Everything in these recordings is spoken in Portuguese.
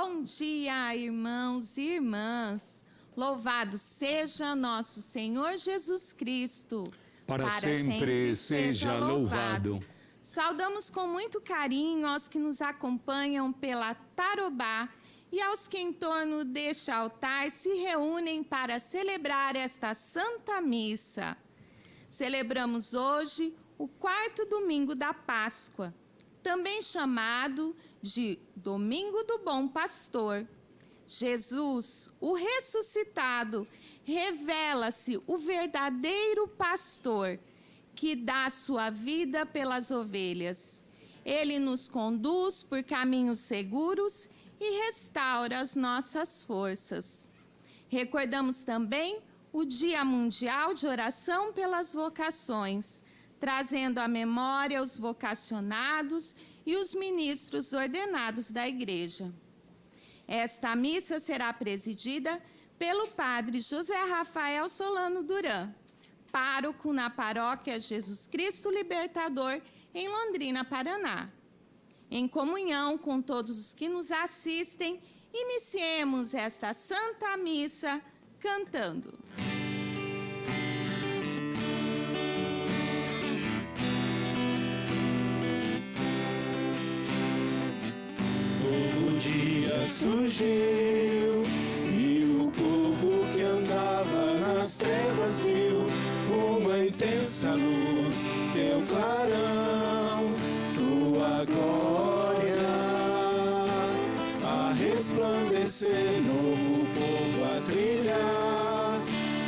Bom dia, irmãos e irmãs. Louvado seja nosso Senhor Jesus Cristo. Para sempre seja louvado. Saudamos com muito carinho aos que nos acompanham pela Tarobá e aos que em torno deste altar se reúnem para celebrar esta Santa Missa. Celebramos hoje o 4º domingo da Páscoa, também chamado de Domingo do Bom Pastor. Jesus, o ressuscitado, revela-se o verdadeiro pastor que dá sua vida pelas ovelhas. Ele nos conduz por caminhos seguros e restaura as nossas forças. Recordamos também o Dia Mundial de Oração pelas Vocações, trazendo à memória os vocacionados e os ministros ordenados da Igreja. Esta missa será presidida pelo Padre José Rafael Solano Duran, pároco na Paróquia Jesus Cristo Libertador, em Londrina, Paraná. Em comunhão com todos os que nos assistem, iniciemos esta Santa Missa cantando. Novo dia surgiu e o povo que andava nas trevas viu uma intensa luz, teu clarão, tua glória a resplandecer, novo povo a trilhar,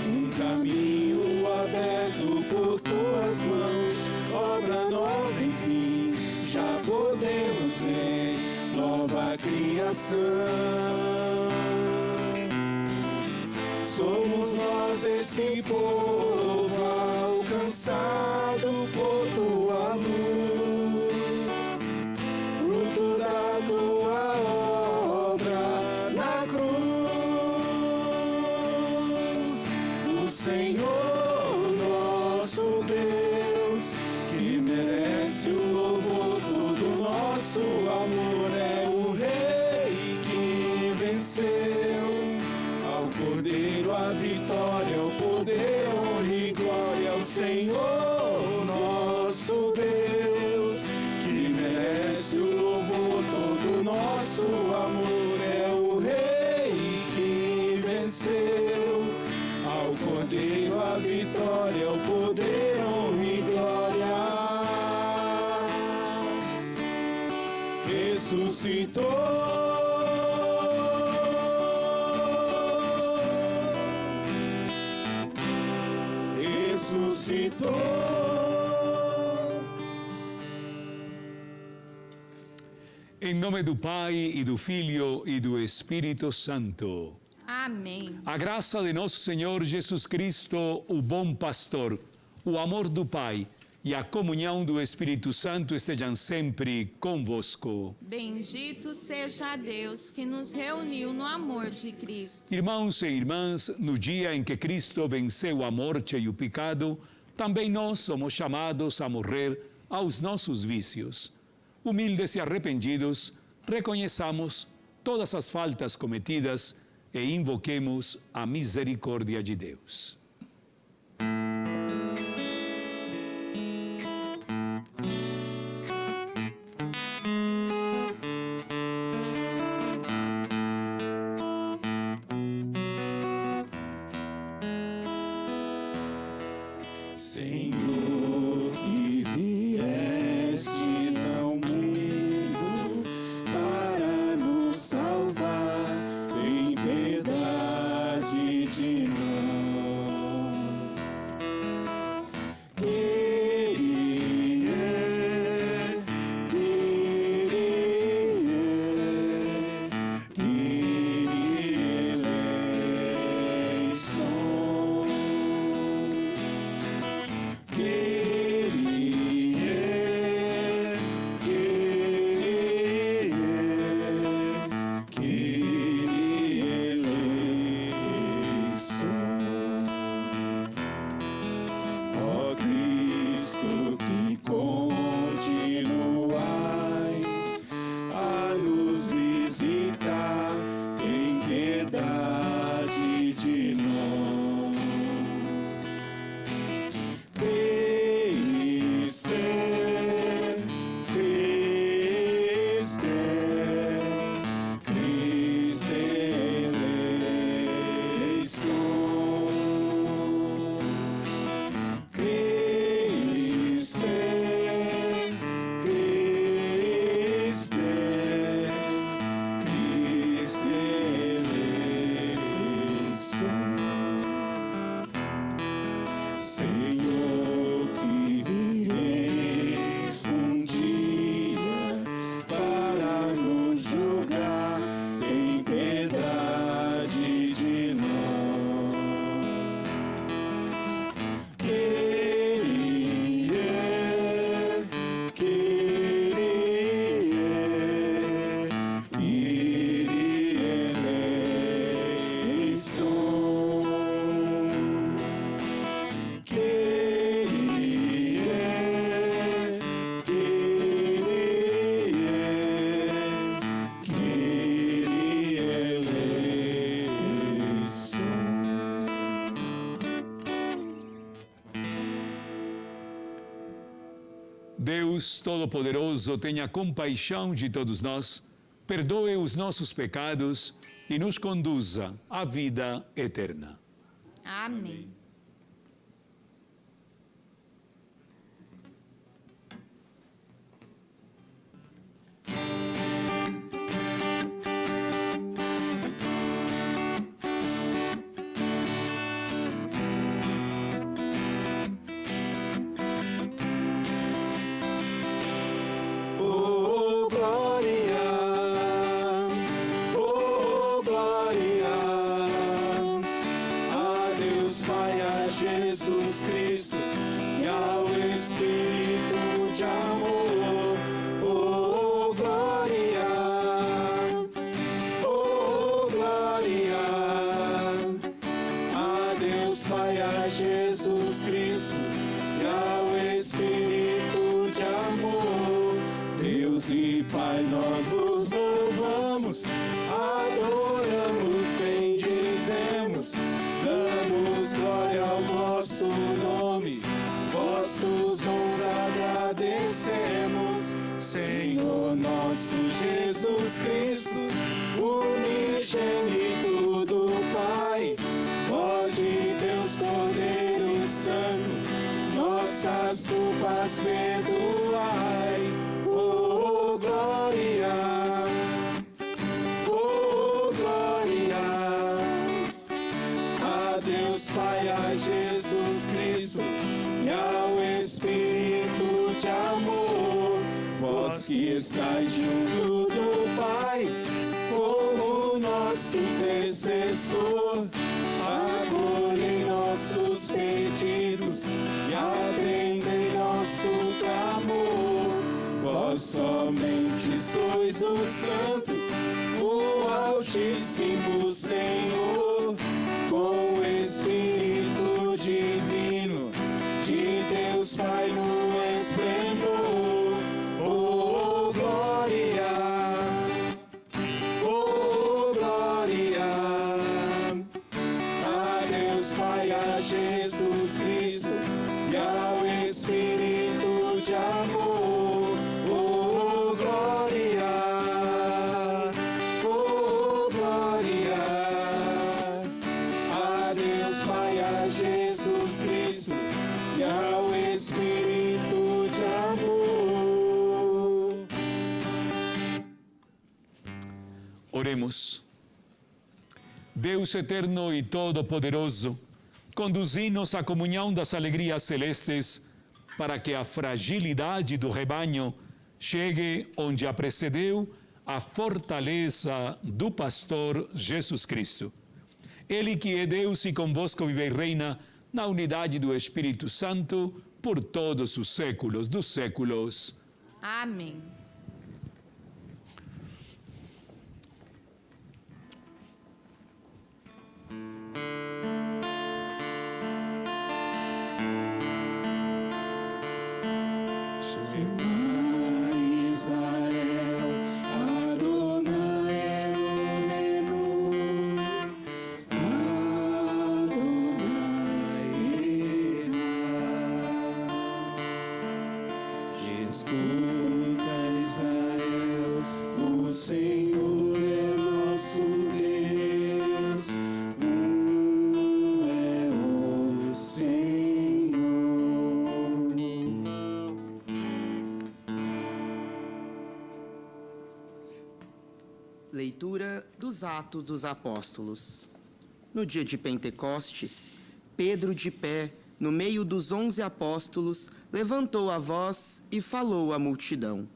um caminho aberto por tuas mãos, obra nova enfim, já podemos ver, nova criação. Somos nós esse povo alcançado por tua luz, fruto da tua obra na cruz. O Senhor nosso Deus, que merece o louvor, todo nosso amor, é o Rei que venceu. Ao Cordeiro a vitória, o poder, honra e glória ao Senhor nosso Deus, que merece o louvor, todo nosso amor, é o Rei que venceu. Ao Cordeiro a vitória, o poder, honra e glória. Ressuscitou. Ressuscitou. Em nome do Pai, e do Filho, e do Espírito Santo. Amém. A graça de nosso Senhor Jesus Cristo, o bom pastor, o amor do Pai e a comunhão do Espírito Santo estejam sempre convosco. Bendito seja Deus que nos reuniu no amor de Cristo. Irmãos e irmãs, no dia em que Cristo venceu a morte e o pecado, também nós somos chamados a morrer aos nossos vícios. Humildes e arrependidos, reconheçamos todas as faltas cometidas e invoquemos a misericórdia de Deus. Senhor, que viestes ao mundo para nos salvar, tem piedade de nós. Kyrie, Kyrie, Kyrie eleison. Kyrie, Kyrie, Deus Todo-Poderoso tenha compaixão de todos nós, perdoe os nossos pecados e nos conduza à vida eterna. Amém. Oh, glória, a Deus Pai, a Jesus Cristo e ao Espírito de amor. Oh, glória, a Deus Pai, a Jesus Cristo e ao Espírito de amor. Deus e Pai, nós vos louvamos, adoramos, bendizemos, damos glória ao vosso nome, vossos dons agradecemos. Senhor nosso Jesus Cristo, unigênito do Pai, voz de Deus, Cordeiro Santo, nossas culpas perdoai. Oh, glória, a Deus Pai, a Jesus Cristo e ao Espírito de amor. Vós que estáis junto do Pai, como nosso intercessor, acolhei nossos pedidos e atendei nosso clamor. Vós somente sois o Santo, o Altíssimo Senhor, com o Espírito Divino de Deus Pai no esplendor. Oh, glória, a Deus Pai, a Jesus Cristo e ao Espírito de amor. Oh, glória, a Deus Pai, a Jesus Cristo e ao Espírito de amor. Oremos. Deus eterno e todo-poderoso, conduzi-nos à comunhão das alegrias celestes, para que a fragilidade do rebanho chegue onde a precedeu a fortaleza do pastor Jesus Cristo. Ele que é Deus e convosco vive e reina na unidade do Espírito Santo por todos os séculos dos séculos. Amém. Shema Israel, Adonai Eloheinu, Adonai Echad. Escuta, Israel, o Senhor é nosso Deus, é o Senhor. Leitura dos Atos dos Apóstolos. No dia de Pentecostes, Pedro, de pé, no meio dos 11 apóstolos, levantou a voz e falou à multidão: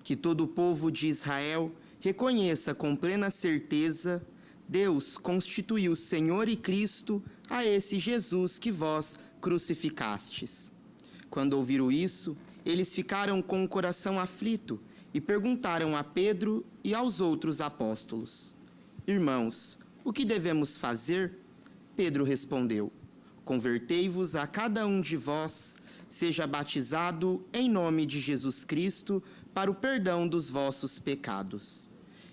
que todo o povo de Israel reconheça com plena certeza: Deus constituiu Senhor e Cristo a esse Jesus que vós crucificastes. Quando ouviram isso, eles ficaram com o coração aflito e perguntaram a Pedro e aos outros apóstolos: Irmãos, o que devemos fazer? Pedro respondeu: Convertei-vos a cada um de vós, seja batizado em nome de Jesus Cristo para o perdão dos vossos pecados.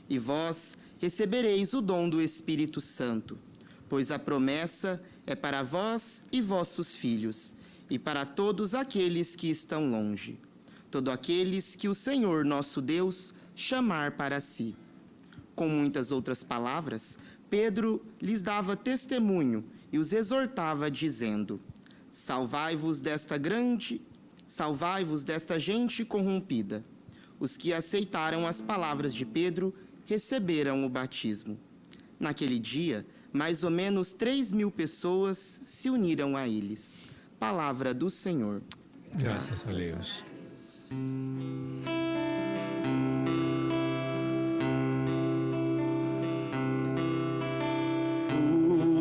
E vós recebereis o dom do Espírito Santo, pois a promessa é para vós e vossos filhos, e para todos aqueles que estão longe, todos aqueles que o Senhor nosso Deus chamar para si. Com muitas outras palavras, Pedro lhes dava testemunho e os exortava, dizendo: Salvai-vos desta gente corrompida. Os que aceitaram as palavras de Pedro receberam o batismo. Naquele dia, mais ou menos 3.000 pessoas se uniram a eles. Palavra do Senhor. Graças a Deus.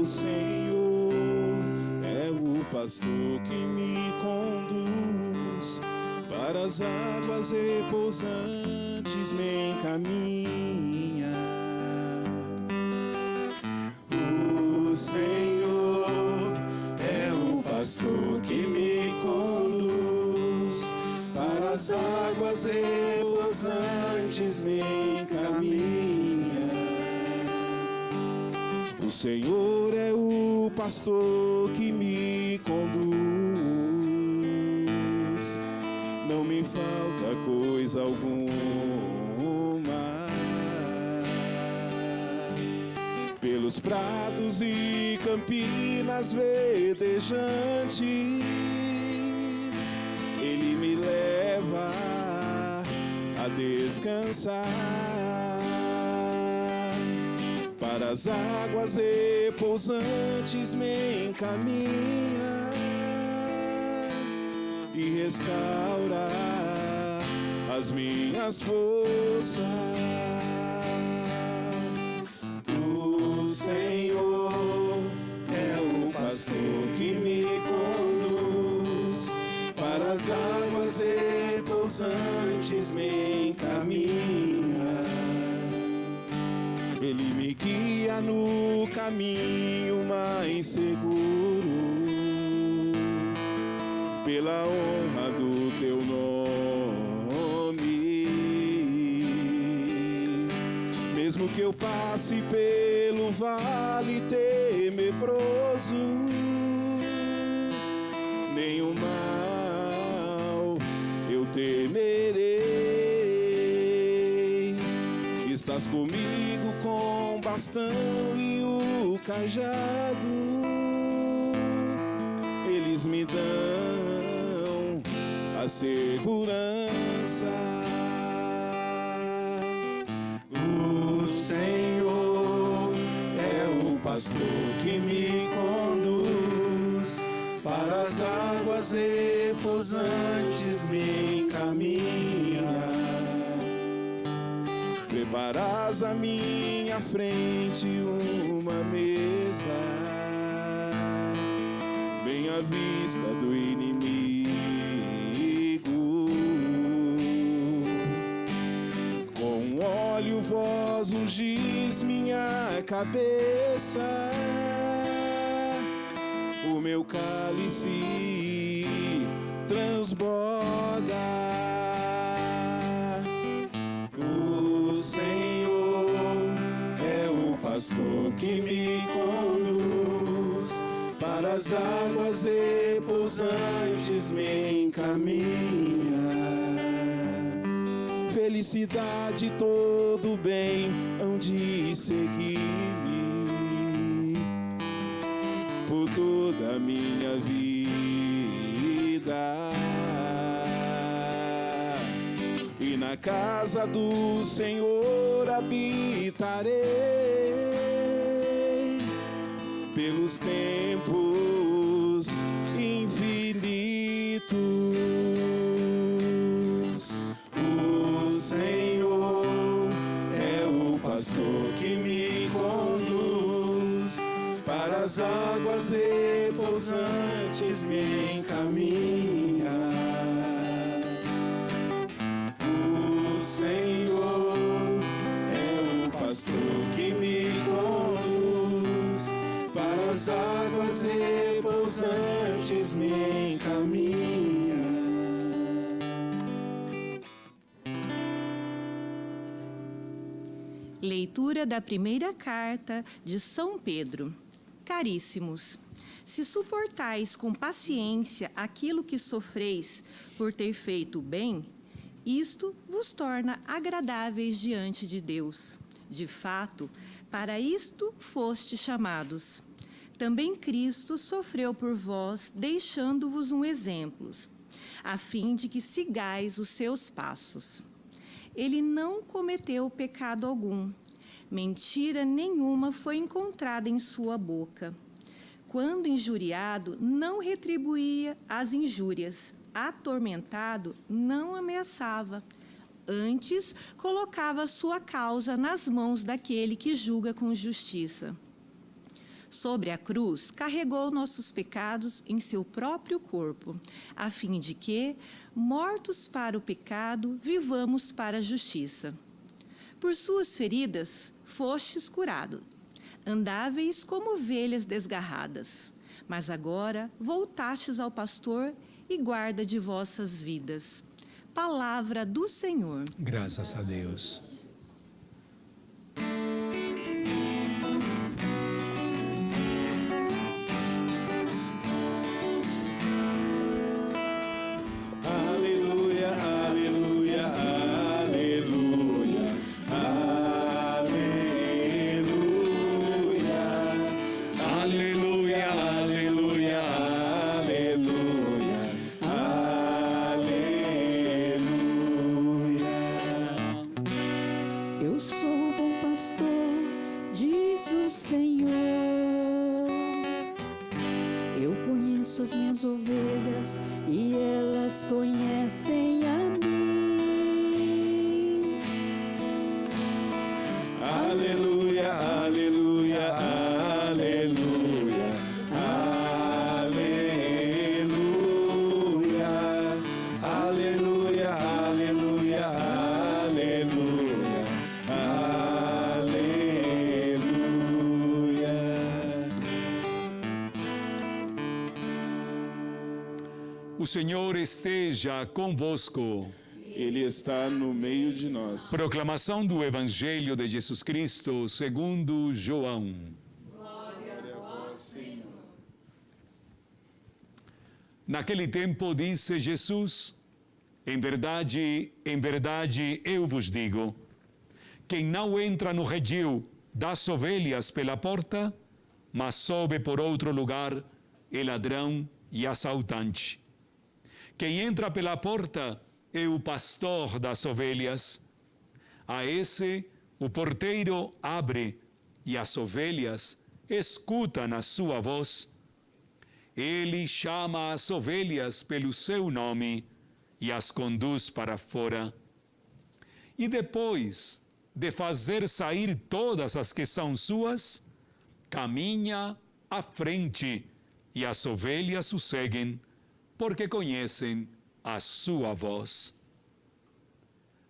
O Senhor é o pastor que me conduz, para as águas repousantes me encaminha. O Senhor é o pastor que me conduz, para as águas repousantes me encaminha. O Senhor é o pastor que me conduz, não me falta coisa alguma. Pelos prados e campinas verdejantes, Ele me leva a descansar. Para as águas repousantes me encaminha e restaura as minhas forças. O Senhor é o pastor que me conduz, para as águas repousantes me encaminha. Ele me guia no caminho mais seguro, pela honra do teu nome. Mesmo que eu passe pelo vale tenebroso, nenhum mal eu temerei. Estás comigo com o bastão e o cajado, eles me dão a segurança. O Senhor é o pastor que me conduz, para as águas repousantes me encaminha. Preparas à minha frente uma mesa, bem à vista do inimigo. Com óleo vós ungis minha cabeça, o meu cálice transborda. O Senhor é o pastor que me conduz, para as águas repousantes me encaminha. Felicidade, todo bem hão de seguir-me por toda a minha vida. E na casa do Senhor habitarei pelos tempos infinitos. O Senhor é o pastor que me conduz, para as águas repousantes me encaminha. O Senhor é o pastor que me conduz, para as águas repousantes me encaminha. Leitura da primeira carta de São Pedro. Caríssimos, se suportais com paciência aquilo que sofreis por ter feito o bem, Isto vos torna agradáveis diante de Deus. De fato, para isto fostes chamados. Também Cristo sofreu por vós, deixando-vos um exemplo, a fim de que sigais os seus passos. Ele não cometeu pecado algum. Mentira nenhuma foi encontrada em sua boca. Quando injuriado, não retribuía as injúrias. Atormentado, não ameaçava. Antes, colocava sua causa nas mãos daquele que julga com justiça. Sobre a cruz, carregou nossos pecados em seu próprio corpo, a fim de que, mortos para o pecado, vivamos para a justiça. Por suas feridas, fostes curado. Andáveis como ovelhas desgarradas, mas agora voltastes ao pastor e guarda de vossas vidas. Palavra do Senhor. Graças a Deus. Aleluia, aleluia, aleluia, aleluia, aleluia, aleluia, aleluia. Eu sou o bom pastor, diz o Senhor. Eu conheço as minhas ovelhas e elas conhecem a mim. Aleluia, aleluia, aleluia, aleluia, aleluia, aleluia, aleluia, O Senhor esteja convosco. Ele está no meio de nós. Proclamação do Evangelho de Jesus Cristo segundo João. Naquele tempo disse Jesus: em verdade, eu vos digo, quem não entra no redil das ovelhas pela porta, mas sobe por outro lugar, é ladrão e assaltante. Quem entra pela porta é o pastor das ovelhas. A esse o porteiro abre e as ovelhas escutam a sua voz. Ele chama as ovelhas pelo seu nome e as conduz para fora. E depois de fazer sair todas as que são suas, caminha à frente e as ovelhas o seguem, porque conhecem a sua voz.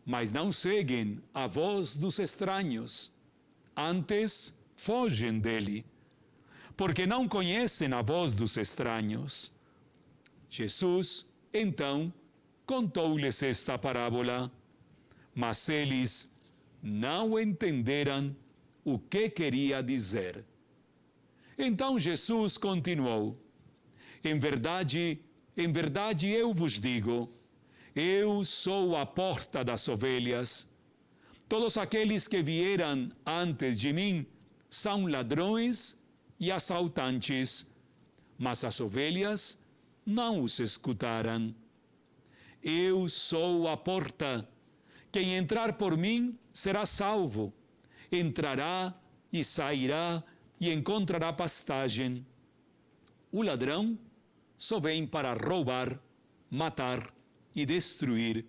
Mas não seguem a voz dos estranhos, antes fogem dele, porque não conhecem a voz dos estranhos. Jesus, então, contou-lhes esta parábola, mas eles não entenderam o que queria dizer. Então Jesus continuou: em verdade, eu vos digo, eu sou a porta das ovelhas. Todos aqueles que vieram antes de mim são ladrões e assaltantes, mas as ovelhas não os escutaram. Eu sou a porta. Quem entrar por mim será salvo. Entrará e sairá e encontrará pastagem. O ladrão só vem para roubar, matar e destruir.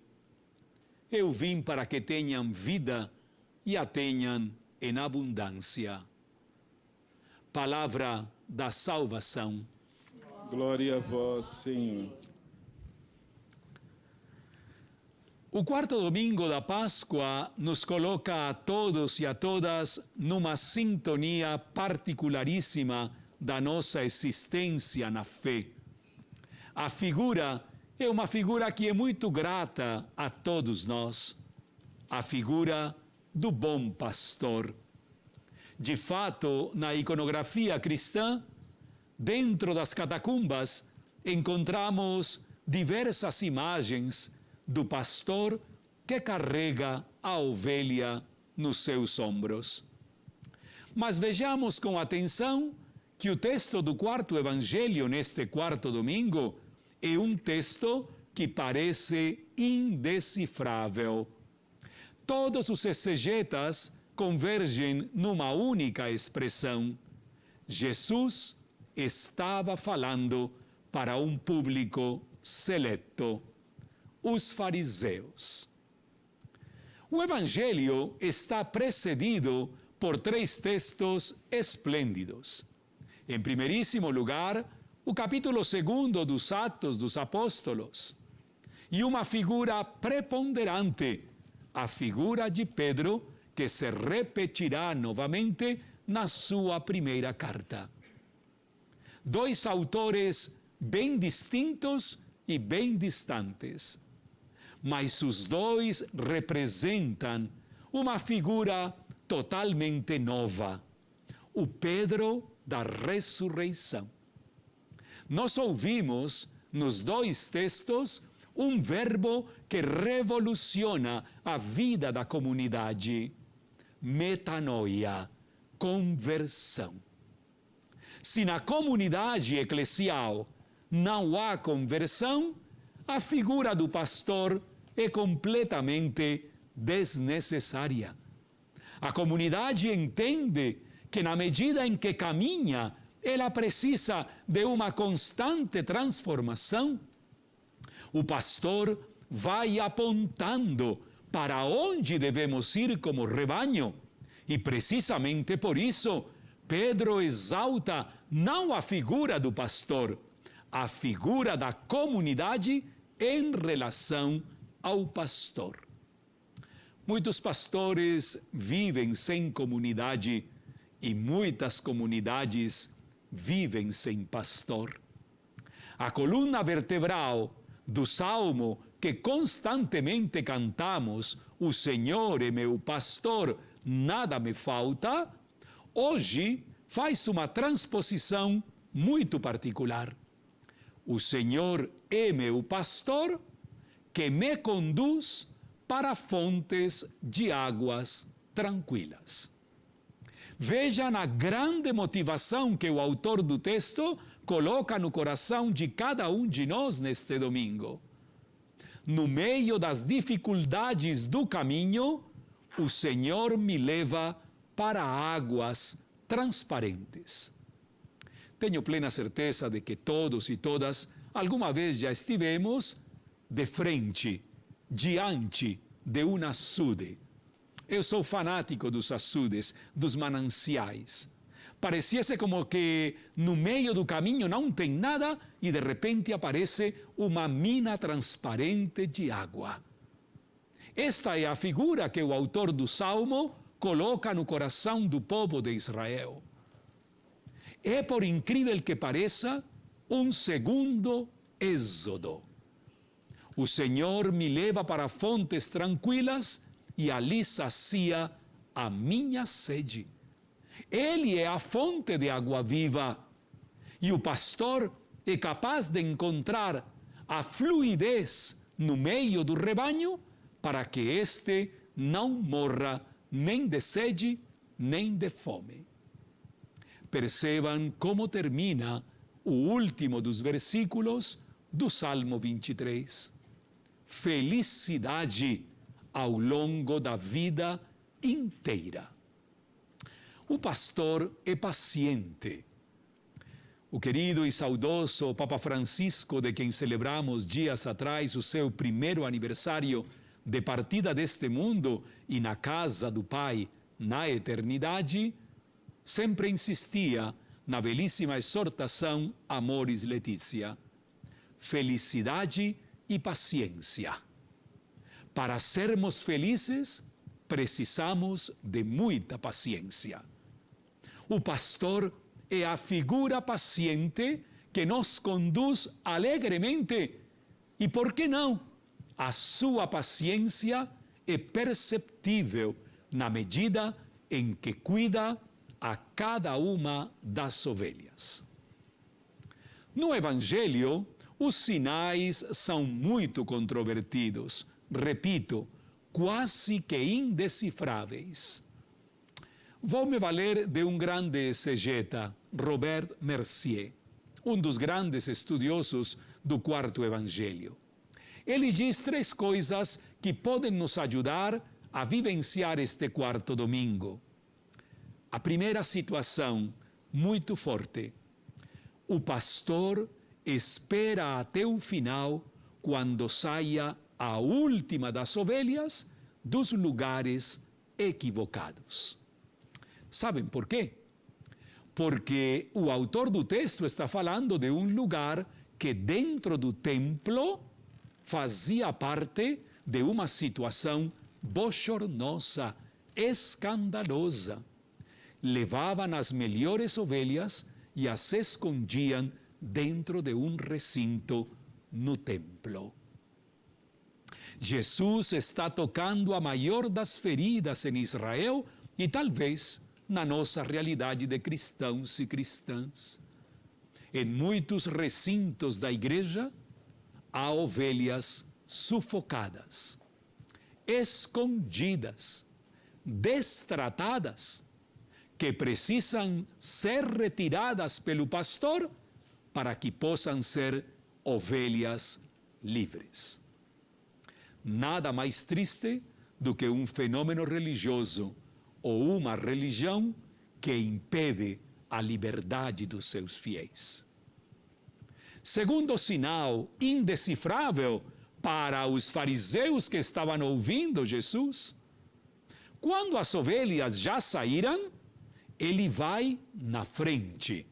Eu vim para que tenham vida e a tenham em abundância. Palavra da salvação. Glória a vós, Senhor. O quarto domingo da Páscoa nos coloca a todos e a todas numa sintonia particularíssima da nossa existência na fé. A figura é uma figura que é muito grata a todos nós, a figura do bom pastor. De fato, na iconografia cristã, dentro das catacumbas, encontramos diversas imagens do pastor que carrega a ovelha nos seus ombros. Mas vejamos com atenção que o texto do quarto evangelho neste quarto domingo é um texto que parece indecifrável. Todos os exegetas convergem numa única expressão. Jesus estava falando para um público seleto, os fariseus. O Evangelho está precedido por 3 textos esplêndidos. Em primeiríssimo lugar, o capítulo 2 dos Atos dos Apóstolos, e uma figura preponderante, a figura de Pedro, que se repetirá novamente na sua primeira carta. 2 autores bem distintos e bem distantes, mas os 2 representam uma figura totalmente nova, o Pedro da ressurreição. Nós ouvimos nos 2 textos um verbo que revoluciona a vida da comunidade: metanoia, conversão. Se na comunidade eclesial não há conversão, a figura do pastor é completamente desnecessária. A comunidade entende que, na medida em que caminha, ela precisa de uma constante transformação. O pastor vai apontando para onde devemos ir como rebanho, e precisamente por isso Pedro exalta não a figura do pastor, a figura da comunidade em relação ao pastor. Muitos pastores vivem sem comunidade e muitas comunidades vivem sem pastor. A coluna vertebral do salmo que constantemente cantamos, "O Senhor é meu pastor, nada me falta", hoje faz uma transposição muito particular. O Senhor é meu pastor, que me conduz para fontes de águas tranquilas. Veja a grande motivação que o autor do texto coloca no coração de cada um de nós neste domingo. No meio das dificuldades do caminho, o Senhor me leva para águas transparentes. Tenho plena certeza de que todos e todas alguma vez já estivemos de frente, diante de um açude. Eu sou fanático dos açudes, dos mananciais. Pareciese como que no meio do caminho não tem nada e de repente aparece uma mina transparente de água. Esta é a figura que o autor do Salmo coloca no coração do povo de Israel. É, por incrível que pareça, um segundo êxodo. O Senhor me leva para fontes tranquilas e ali sacia a minha sede. Ele é a fonte de água viva e o pastor é capaz de encontrar a fluidez no meio do rebanho para que este não morra nem de sede nem de fome. Percebam como termina o último dos versículos do Salmo 23. Felicidade ao longo da vida inteira. O pastor é paciente. O querido e saudoso Papa Francisco, de quem celebramos dias atrás o seu primeiro aniversário de partida deste mundo e na casa do Pai na eternidade, sempre insistia na belíssima exortação Amoris Laetitia. Felicidade e paciência. Para sermos felizes, precisamos de muita paciência. O pastor é a figura paciente que nos conduz alegremente e, por que não, a sua paciência é perceptível na medida em que cuida a cada uma das ovelhas. No Evangelho, os sinais são muito controvertidos. Repito, quase que indecifráveis. Vou me valer de um grande exegeta, Robert Mercier, um dos grandes estudiosos do quarto evangelho. Ele diz 3 coisas que podem nos ajudar a vivenciar este quarto domingo. A primeira situação, muito forte. O pastor espera até o final, quando saia a última das ovelhas dos lugares equivocados. Sabem por quê? Porque o autor do texto está falando de um lugar que dentro do templo fazia parte de uma situação bochornosa, escandalosa. Levavam as melhores ovelhas e as escondiam dentro de um recinto no templo. Jesus está tocando a maior das feridas em Israel e talvez na nossa realidade de cristãos e cristãs. Em muitos recintos da igreja, há ovelhas sufocadas, escondidas, destratadas, que precisam ser retiradas pelo pastor para que possam ser ovelhas livres. Nada mais triste do que um fenômeno religioso ou uma religião que impede a liberdade dos seus fiéis. Segundo sinal indecifrável para os fariseus que estavam ouvindo Jesus, quando as ovelhas já saíram, ele vai na frente.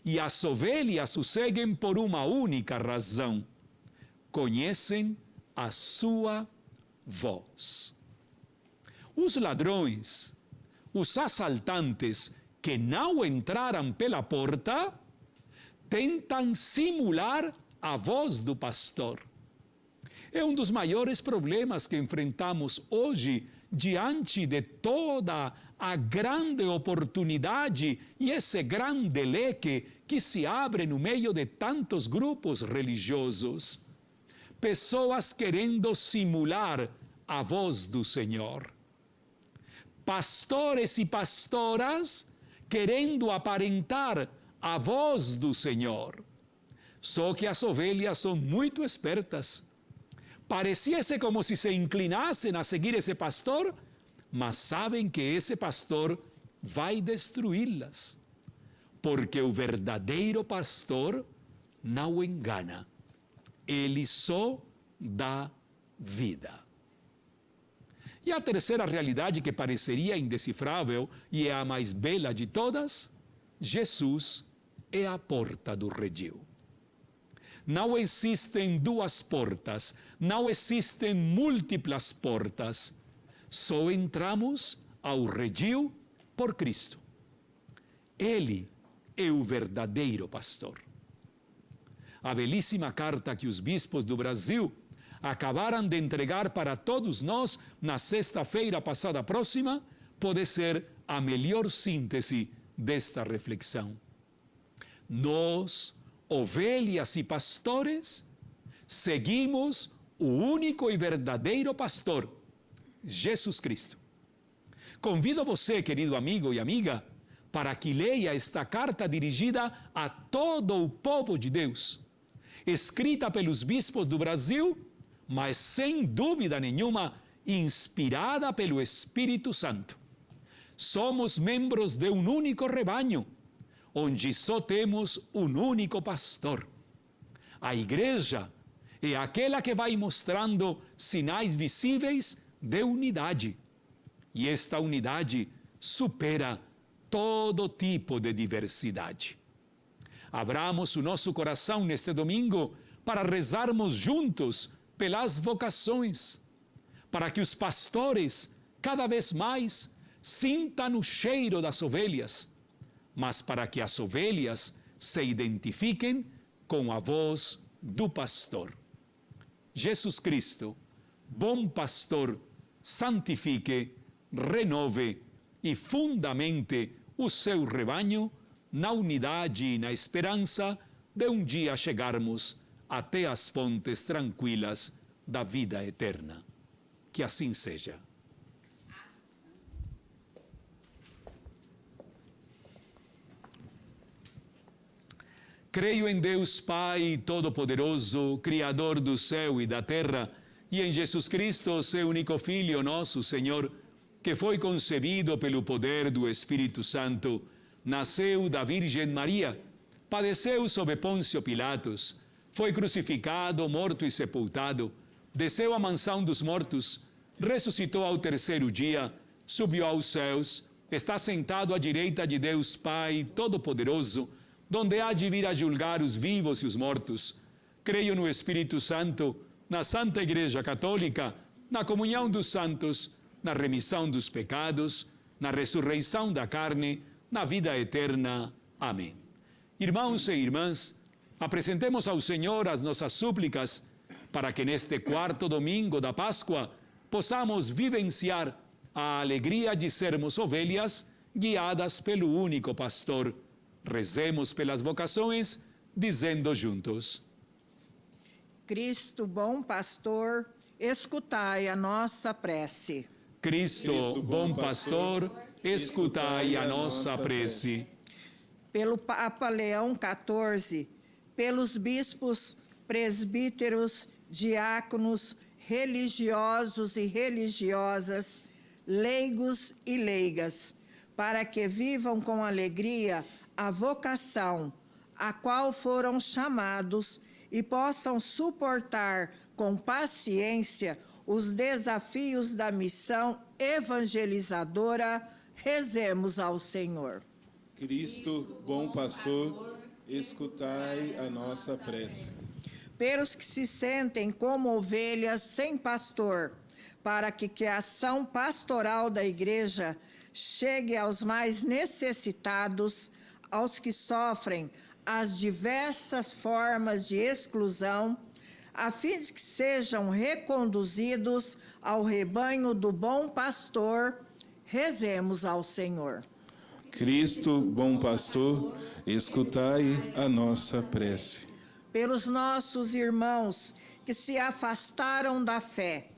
E as ovelhas o seguem por uma única razão: conhecem a sua voz. Os ladrões, os assaltantes que não entraram pela porta, tentam simular a voz do pastor. É um dos maiores problemas que enfrentamos hoje diante de toda a grande oportunidade e esse grande leque que se abre no meio de tantos grupos religiosos. Pessoas querendo simular a voz do Senhor. Pastores e pastoras querendo aparentar a voz do Senhor. Só que as ovelhas são muito espertas. Parecia-se como se se inclinassem a seguir esse pastor, mas sabem que esse pastor vai destruí-las. Porque o verdadeiro pastor não engana. Ele só dá vida. E a terceira realidade que pareceria indecifrável e é a mais bela de todas, Jesus é a porta do redil. Não existem 2 portas, não existem múltiplas portas. Só entramos ao redil por Cristo. Ele é o verdadeiro pastor. A belíssima carta que os bispos do Brasil acabaram de entregar para todos nós na sexta-feira passada próxima pode ser a melhor síntese desta reflexão. Nós, ovelhas e pastores, seguimos o único e verdadeiro pastor, Jesus Cristo. Convido você, querido amigo e amiga, para que leia esta carta dirigida a todo o povo de Deus, escrita pelos bispos do Brasil, mas sem dúvida nenhuma inspirada pelo Espírito Santo. Somos membros de um único rebanho, onde só temos um único pastor. A igreja é aquela que vai mostrando sinais visíveis de unidade. E esta unidade supera todo tipo de diversidade. Abramos o nosso coração neste domingo para rezarmos juntos pelas vocações, para que os pastores cada vez mais sintam o cheiro das ovelhas, mas para que as ovelhas se identifiquem com a voz do pastor. Jesus Cristo, bom pastor, santifique, renove e fundamente o seu rebanho na unidade e na esperança de um dia chegarmos até as fontes tranquilas da vida eterna. Que assim seja. Creio em Deus Pai Todo-Poderoso, Criador do céu e da terra, e em Jesus Cristo, seu único Filho, nosso Senhor, que foi concebido pelo poder do Espírito Santo, nasceu da Virgem Maria, padeceu sob Pôncio Pilatos, foi crucificado, morto e sepultado, desceu à mansão dos mortos, ressuscitou ao terceiro dia, subiu aos céus, está sentado à direita de Deus Pai Todo-Poderoso, donde há de vir a julgar os vivos e os mortos. Creio no Espírito Santo, na Santa Igreja Católica, na comunhão dos santos, na remissão dos pecados, na ressurreição da carne, na vida eterna. Amém. Irmãos e irmãs, apresentemos ao Senhor as nossas súplicas para que neste quarto domingo da Páscoa possamos vivenciar a alegria de sermos ovelhas guiadas pelo único pastor. Rezemos pelas vocações, dizendo juntos: Cristo, bom pastor, escutai a nossa prece. Cristo, bom pastor, escutai a nossa prece. Pelo Papa Leão XIV, pelos bispos, presbíteros, diáconos, religiosos e religiosas, leigos e leigas, para que vivam com alegria a vocação a qual foram chamados e possam suportar com paciência os desafios da missão evangelizadora, rezemos ao Senhor. Cristo, bom pastor, escutai a nossa prece. Pelos que se sentem como ovelhas sem pastor, para que a ação pastoral da Igreja chegue aos mais necessitados, aos que sofrem as diversas formas de exclusão, a fim de que sejam reconduzidos ao rebanho do bom pastor, rezemos ao Senhor. Cristo, bom pastor, escutai a nossa prece. Pelos nossos irmãos que se afastaram da fé,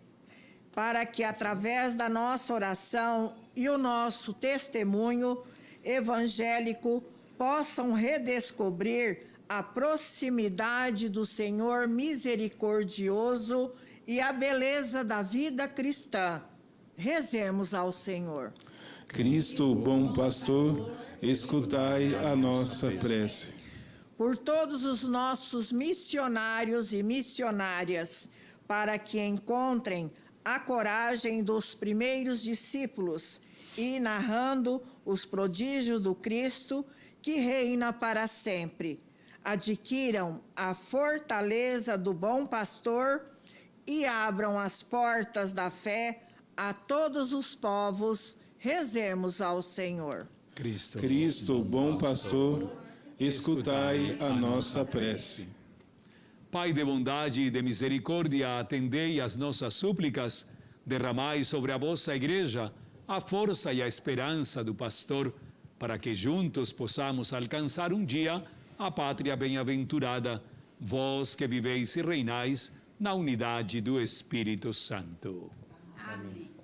para que através da nossa oração e o nosso testemunho evangélico possam redescobrir a proximidade do Senhor misericordioso e a beleza da vida cristã. Rezemos ao Senhor. Cristo, bom pastor, escutai a nossa prece. Por todos os nossos missionários e missionárias, para que encontrem a coragem dos primeiros discípulos e, narrando os prodígios do Cristo, que reina para sempre, adquiram a fortaleza do bom pastor e abram as portas da fé a todos os povos. Rezemos ao Senhor. Cristo, bom pastor, escutai a nossa prece. Pai de bondade e de misericórdia, atendei às nossas súplicas, derramai sobre a vossa Igreja a força e a esperança do pastor, para que juntos possamos alcançar um dia a pátria bem-aventurada, vós que viveis e reinais na unidade do Espírito Santo. Amém.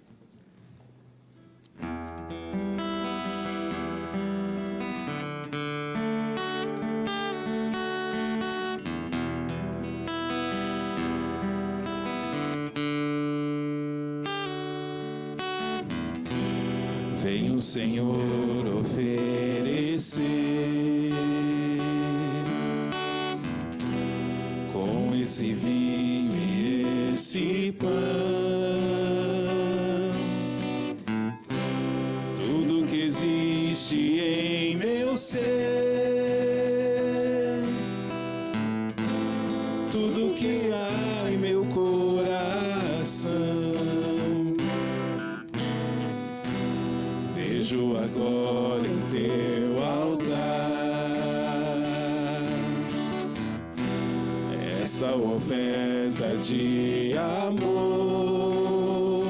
Vem o Senhor oferecer com esse vinho e esse pão tudo que existe em meu ser, tudo que há em meu coração. Vejo agora em teu altar esta oferta de amor.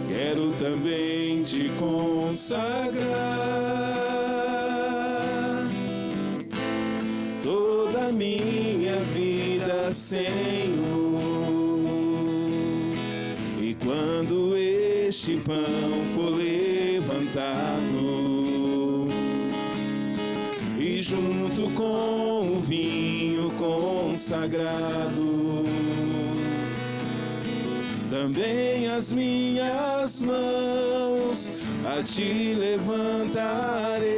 Quero também te consagrar toda a minha vida, Senhor. este pão for levantado, e junto com o vinho consagrado, também as minhas mãos a ti levantarei,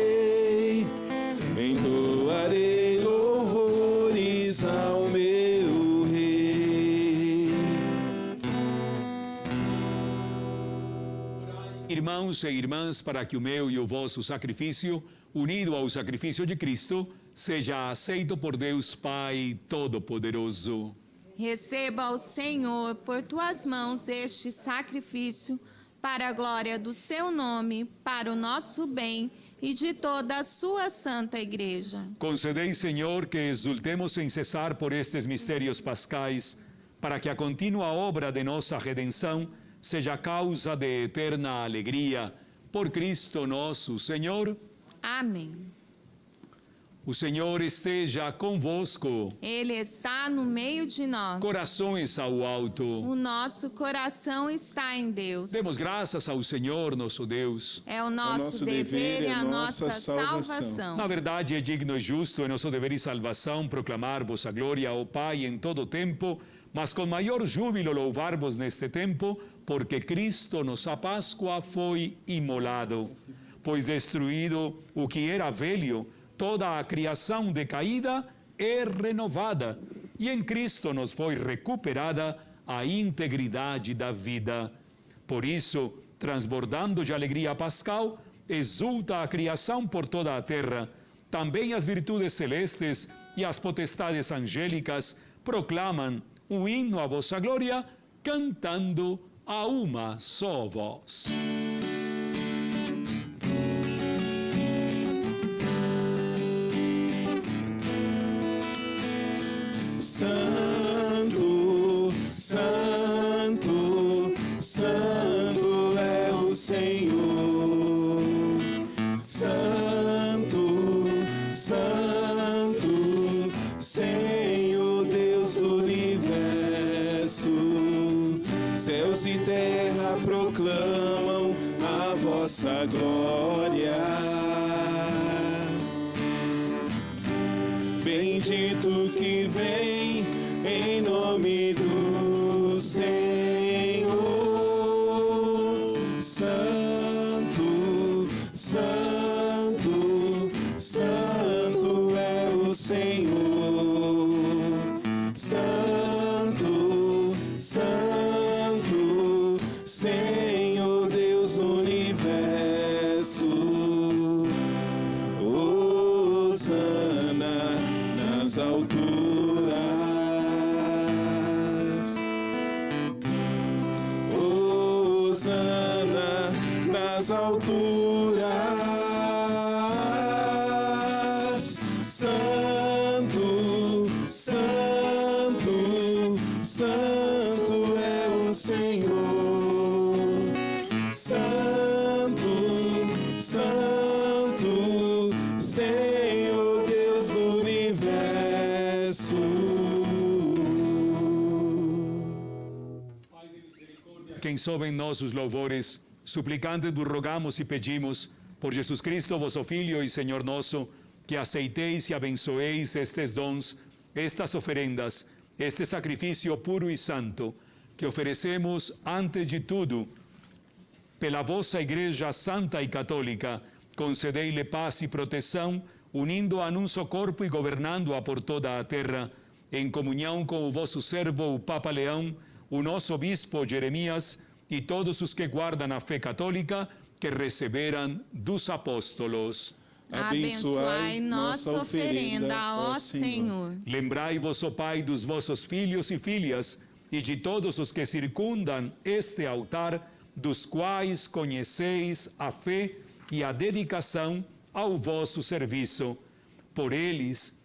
entoarei louvores ao meu Rei. Irmãos e irmãs, para que o meu e o vosso sacrifício, unido ao sacrifício de Cristo, seja aceito por Deus Pai Todo-Poderoso. Receba o Senhor por tuas mãos este sacrifício, para a glória do seu nome, para o nosso bem e de toda a sua santa igreja. Concedei, Senhor, que exultemos sem cessar por estes mistérios pascais, para que a contínua obra de nossa redenção seja causa de eterna alegria. Por Cristo nosso Senhor. Amém. O Senhor esteja convosco. Ele está no meio de nós. Corações ao alto. O nosso coração está em Deus. Demos graças ao Senhor, nosso Deus. É o nosso dever e a nossa salvação. Na verdade, é digno e justo, é nosso dever e salvação proclamar vossa glória, ó Pai, em todo tempo, mas com maior júbilo louvar-vos neste tempo, porque Cristo, nossa Páscoa, foi imolado. Pois destruído o que era velho, toda a criação decaída é renovada, e em Cristo nos foi recuperada a integridade da vida. Por isso, transbordando de alegria pascal, exulta a criação por toda a terra. Também as virtudes celestes e as potestades angélicas proclamam o hino à vossa glória, cantando a uma só voz. Santo, Santo, Santo é o Senhor. Santo, Santo, Senhor Deus do universo. Céus e terra proclamam a vossa glória. Bendito que vem em nome do Senhor. Santo, Santo, Santo é o Senhor. Santo, Santo, Senhor Deus do universo. Hosana nas alturas, hosana nas alturas. Santo, Santo, Santo é o Senhor. Santo, Santo, Senhor Deus do universo. Quem soube em nossos louvores, suplicante vos rogamos e pedimos, por Jesus Cristo, vosso Filho e Senhor nosso, que aceiteis e abençoeis estes dons, estas oferendas, este sacrifício puro e santo, que oferecemos antes de tudo, pela vossa Igreja Santa e Católica, concedei-lhe paz e proteção, unindo-a num só corpo e governando-a por toda a terra, em comunhão com o vosso servo, o Papa Leão, o nosso Bispo Jeremias e todos os que guardam a fé católica que receberam dos apóstolos. Abençoai nossa oferenda, ó Senhor. Lembrai-vos, ó Pai, dos vossos filhos e filhas e de todos os que circundam este altar, dos quais conheceis a fé e a dedicação ao vosso serviço. Por eles,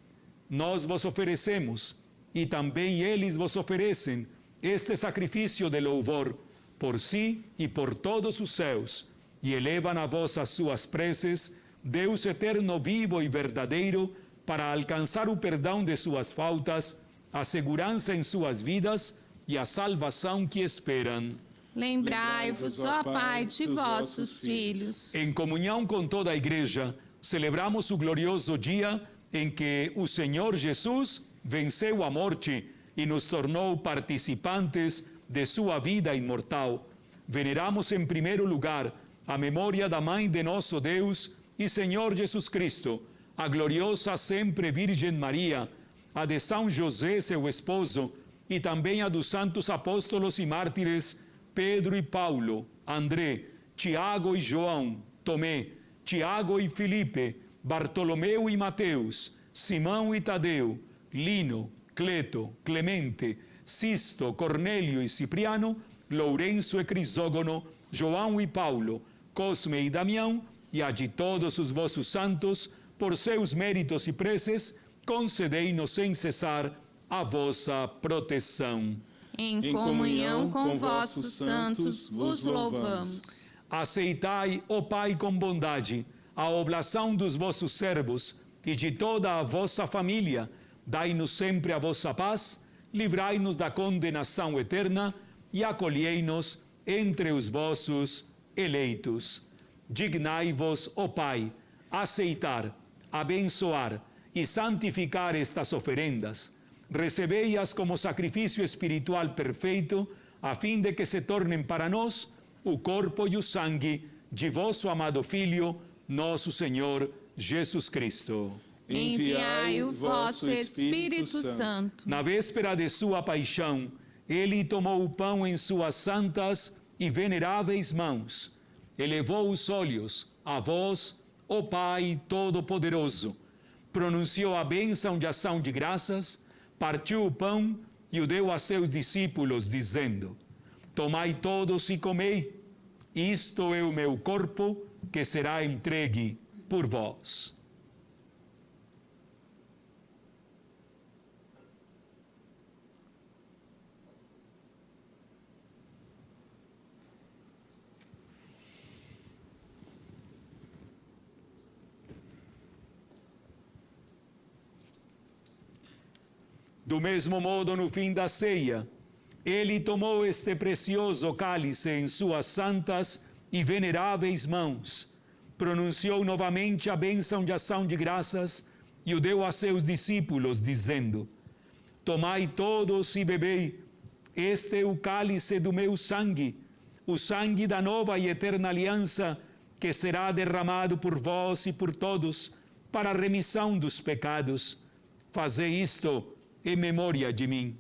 nós vos oferecemos, e também eles vos oferecem, este sacrifício de louvor, por si e por todos os céus, e elevam a vós as suas preces, Deus eterno, vivo e verdadeiro, para alcançar o perdão de suas faltas, a segurança em suas vidas e a salvação que esperam. Lembrai-vos, ó Pai, de vossos filhos. Em comunhão com toda a Igreja, celebramos o glorioso dia em que o Senhor Jesus venceu a morte e nos tornou participantes de sua vida imortal. Veneramos em primeiro lugar a memória da Mãe de nosso Deus e Senhor Jesus Cristo, a gloriosa sempre Virgem Maria, a de São José, seu esposo, e também a dos santos apóstolos e mártires Pedro e Paulo, André, Tiago e João, Tomé, Tiago e Filipe, Bartolomeu e Mateus, Simão e Tadeu, Lino, Cleto, Clemente, Sisto, Cornélio e Cipriano, Lourenço e Crisógono, João e Paulo, Cosme e Damião, e a de todos os vossos santos, por seus méritos e preces, concedei-nos sem cessar a vossa proteção. Em comunhão com vossos santos, vos louvamos. Aceitai, ó Pai, com bondade, a oblação dos vossos servos e de toda a vossa família. Dai-nos sempre a vossa paz, livrai-nos da condenação eterna e acolhei-nos entre os vossos eleitos. Dignai-vos, ó Pai, aceitar, abençoar e santificar estas oferendas. Recebei-as como sacrifício espiritual perfeito, a fim de que se tornem para nós o corpo e o sangue de vosso amado Filho, nosso Senhor Jesus Cristo. Enviai o vosso Espírito Santo. Na véspera de sua paixão, ele tomou o pão em suas santas e veneráveis mãos. Elevou os olhos a vós, ó Pai Todo-Poderoso. Pronunciou a bênção de ação de graças, partiu o pão e o deu a seus discípulos, dizendo: Tomai todos e comei, isto é o meu corpo, que será entregue por vós. Do mesmo modo, no fim da ceia, ele tomou este precioso cálice em suas santas e veneráveis mãos, pronunciou novamente a bênção de ação de graças e o deu a seus discípulos, dizendo: Tomai todos e bebei, este é o cálice do meu sangue, o sangue da nova e eterna aliança, que será derramado por vós e por todos, para a remissão dos pecados. Fazei isto em memória de mim.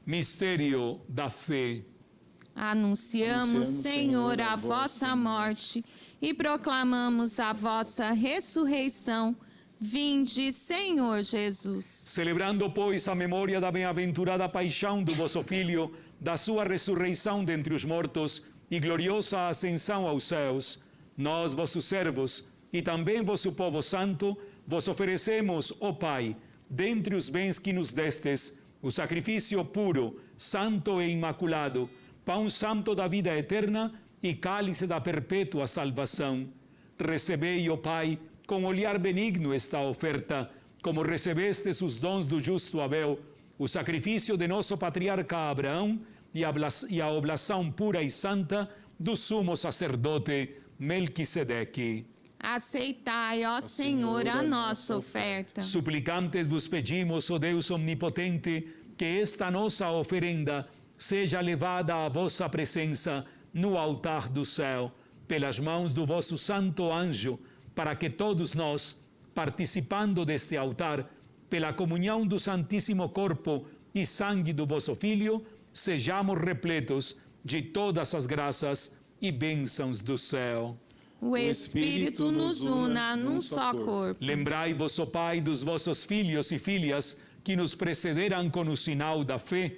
Mistério da fé. Anunciamos, Senhor, a vossa morte e proclamamos a vossa ressurreição. Vinde, Senhor Jesus. Celebrando, pois, a memória da bem-aventurada paixão do vosso Filho, da sua ressurreição dentre os mortos e gloriosa ascensão aos céus, nós, vossos servos, e também vosso povo santo, vos oferecemos, ó Pai, dentre os bens que nos destes, o sacrifício puro, santo e imaculado, pão santo da vida eterna e cálice da perpétua salvação. Recebei, ó Pai, com olhar benigno esta oferta, como recebestes os dons do justo Abel, o sacrifício de nosso patriarca Abraão e a oblação pura e santa do sumo sacerdote Melquisedeque. Aceitai, ó Senhor, a nossa oferta. Suplicantes vos pedimos, ó Deus omnipotente, que esta nossa oferenda seja levada à vossa presença no altar do céu, pelas mãos do vosso santo anjo, para que todos nós, participando deste altar, pela comunhão do Santíssimo Corpo e Sangue do vosso Filho, sejamos repletos de todas as graças e bênçãos do céu. O Espírito nos una num só corpo. Lembrai-vos, ó Pai, dos vossos filhos e filhas que nos precederam com o sinal da fé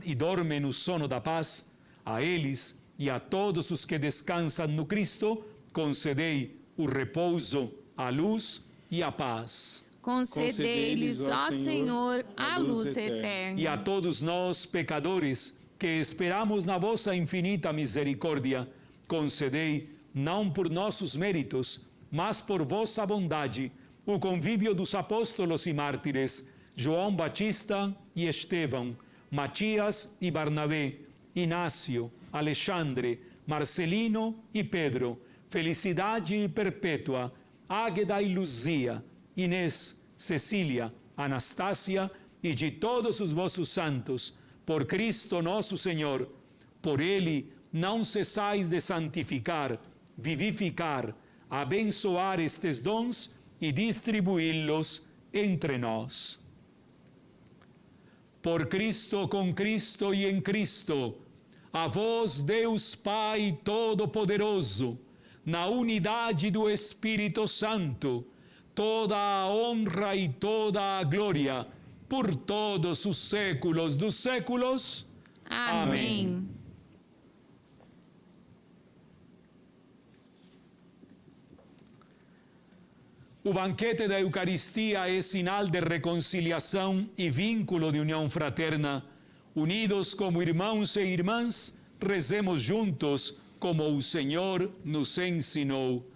e dormem no sono da paz. A eles e a todos os que descansam no Cristo, concedei o repouso, a luz e a paz. Concedei-lhes, ó Senhor, a luz eterna. E a todos nós, pecadores, que esperamos na vossa infinita misericórdia, concedei, não por nossos méritos, mas por vossa bondade, o convívio dos apóstolos e mártires, João Batista e Estevão, Matias e Barnabé, Inácio, Alexandre, Marcelino e Pedro, Felicidade Perpétua, Águeda e Luzia, Inês, Cecília, Anastácia e de todos os vossos santos, por Cristo nosso Senhor. Por Ele não cessais de santificar, vivificar, abençoar estes dons e distribuí-los entre nós. Por Cristo, com Cristo e em Cristo, a vós, Deus Pai Todo-Poderoso, na unidade do Espírito Santo, toda a honra e toda a glória, por todos os séculos dos séculos. Amém. O banquete da Eucaristia é sinal de reconciliação e vínculo de união fraterna. Unidos como irmãos e irmãs, rezemos juntos como o Senhor nos ensinou.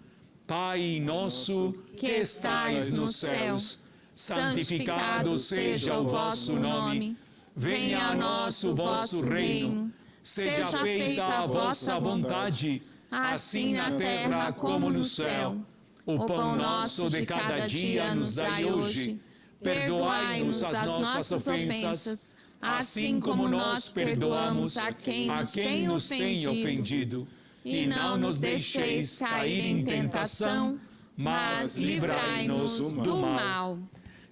Pai nosso, que estais nos céus, santificado seja o vosso nome. Venha a nós o vosso reino. Seja feita a vossa vontade, assim na terra como no céu. O pão nosso de cada dia nos dai hoje. Perdoai-nos as nossas ofensas, assim como nós perdoamos a quem nos tem ofendido. E não nos deixeis cair em tentação, mas livrai-nos do mal.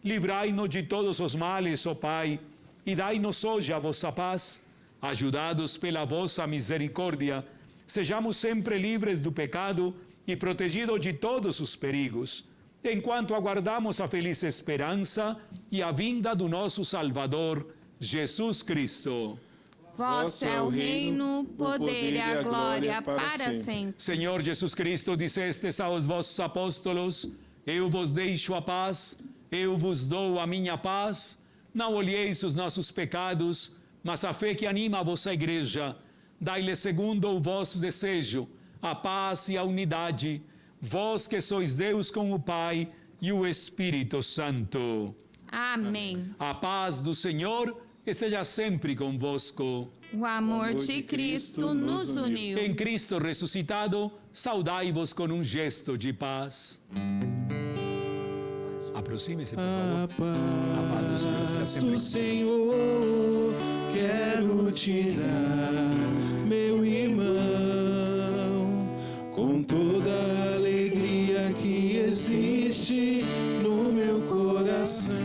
Livrai-nos de todos os males, ó Pai, e dai-nos hoje a vossa paz. Ajudados pela vossa misericórdia, sejamos sempre livres do pecado e protegidos de todos os perigos, enquanto aguardamos a feliz esperança e a vinda do nosso Salvador, Jesus Cristo. Vosso é o reino, o poder e a glória para sempre. Senhor Jesus Cristo, dissestes aos vossos apóstolos: eu vos deixo a paz, eu vos dou a minha paz. Não olheis os nossos pecados, mas a fé que anima a vossa igreja. Dai-lhe segundo o vosso desejo, a paz e a unidade, vós que sois Deus com o Pai e o Espírito Santo. Amém. A paz do Senhor esteja sempre convosco. O amor de Cristo nos uniu. Em Cristo ressuscitado, saudai-vos com um gesto de paz. Aproxime-se, por favor. A paz do Senhor seja sempre Do Senhor quero te dar, meu irmão, com toda a alegria que existe no meu coração.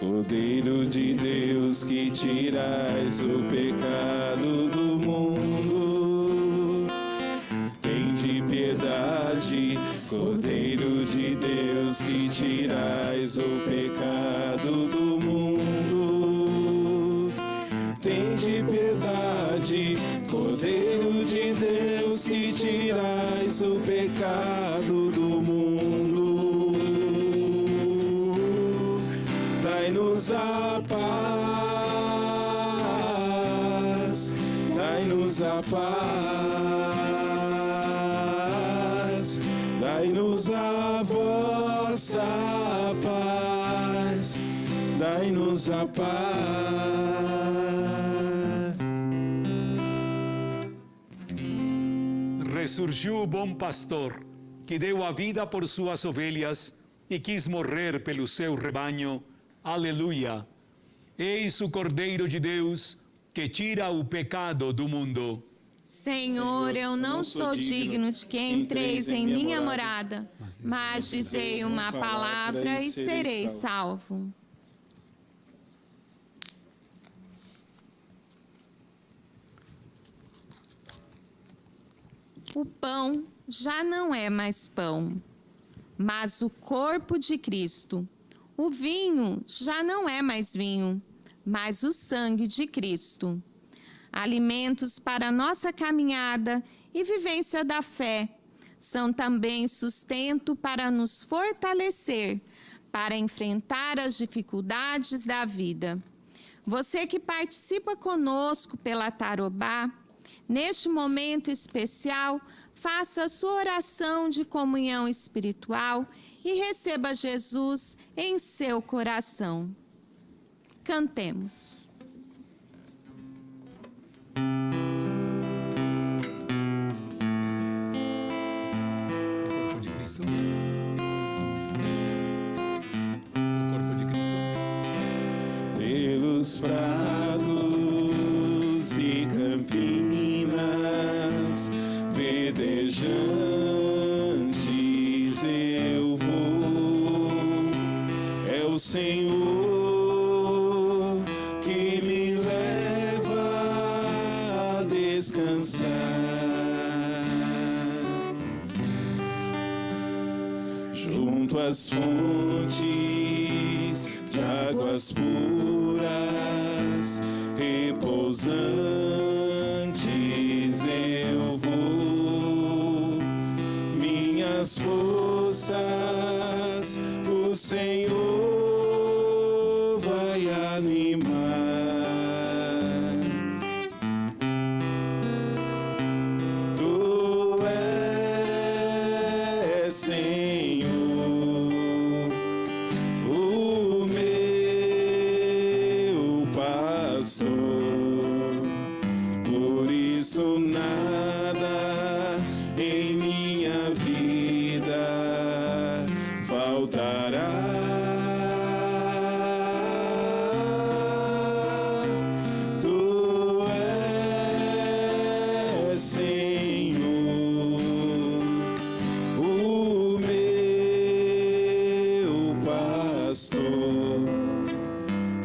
Cordeiro de Deus que tirais o pecado do mundo, tende piedade. Cordeiro de Deus que tirais o pecado do mundo, tende piedade. Cordeiro de Deus que tirais o pecado do mundo, dai-nos a paz, dai-nos a paz, dai-nos a vossa paz, dai-nos a paz. Ressurgiu o bom pastor, que deu a vida por suas ovelhas e quis morrer pelo seu rebanho. Aleluia! Eis o Cordeiro de Deus, que tira o pecado do mundo. Senhor, eu não sou digno de que entreis em minha morada, mas dizei uma palavra e serei salvo. O pão já não é mais pão, mas o corpo de Cristo. O vinho já não é mais vinho, mas o sangue de Cristo. Alimentos para a nossa caminhada e vivência da fé são também sustento para nos fortalecer, para enfrentar as dificuldades da vida. Você que participa conosco pela Tarobá, neste momento especial, faça a sua oração de comunhão espiritual e receba Jesus em seu coração. Cantemos. Corpo de Cristo. O corpo de Cristo. Pelos prados e campinas verdejantes eu vou. É o Senhor que me leva a descansar. Junto às fontes de águas puras, repousantes eu vou. Minhas forças o Senhor vai animar. Tu és, Senhor, o meu pastor, por isso nada em minha vida faltará. Tu és, Senhor, o meu pastor,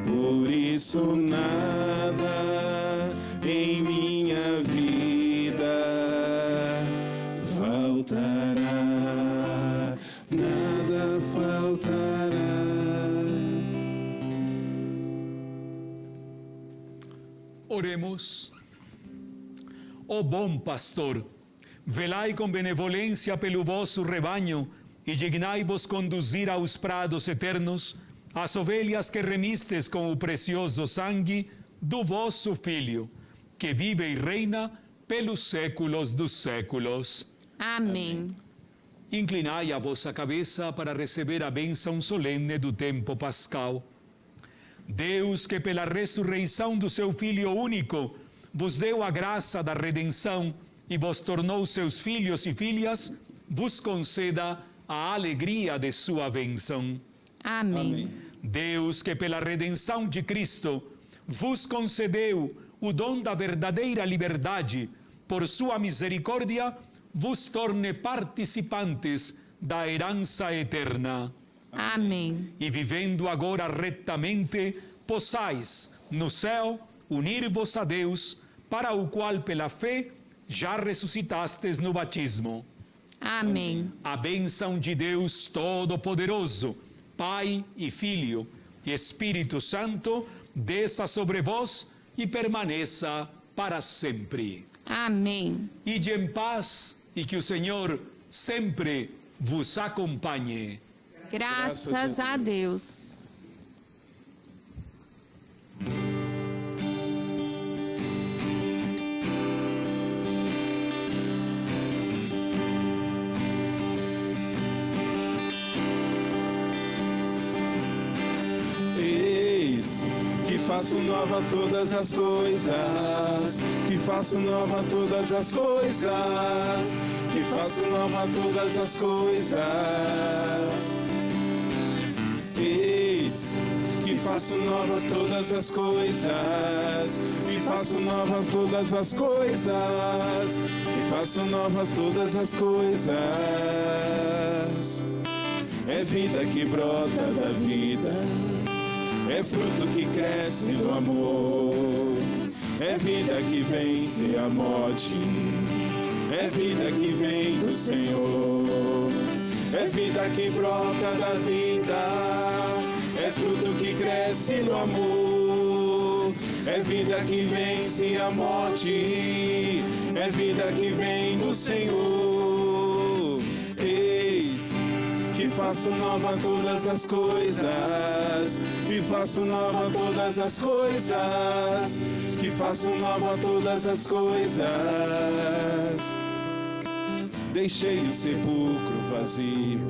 por isso nada em minha vida faltará, nada faltará. Oremos. Ó bom pastor, velai com benevolência pelo vosso rebanho e dignai-vos conduzir aos prados eternos as ovelhas que remistes com o precioso sangue do vosso Filho, que vive e reina pelos séculos dos séculos. Amém. Inclinai a vossa cabeça para receber a bênção solene do tempo pascal. Deus, que pela ressurreição do seu Filho único vos deu a graça da redenção e vos tornou seus filhos e filhas, vos conceda a alegria de sua bênção. Amém. Deus, que pela redenção de Cristo vos concedeu o dom da verdadeira liberdade, por sua misericórdia, vos torne participantes da herança eterna. Amém. E vivendo agora retamente, possais no céu unir-vos a Deus, para o qual pela fé já ressuscitastes no batismo. Amém. A bênção de Deus Todo-Poderoso, Pai e Filho e Espírito Santo, desça sobre vós e permaneça para sempre. Amém. Ide em paz e que o Senhor sempre vos acompanhe. Graças a Deus. Eis que faço nova todas as coisas, que faço nova todas as coisas, que faço nova todas as coisas. Eis que faço novas todas as coisas, que faço novas todas as coisas, que faço novas todas as coisas. É vida que brota da vida, é fruto que cresce no amor, é vida que vence a morte, é vida que vem do Senhor, é vida que brota da vida, é fruto que cresce no amor, é vida que vence a morte, é vida que vem do Senhor. faço nova todas as coisas, que faço nova todas as coisas, que faço nova todas as coisas. Deixei o sepulcro vazio,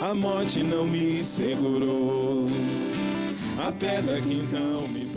a morte não me segurou, a pedra que então me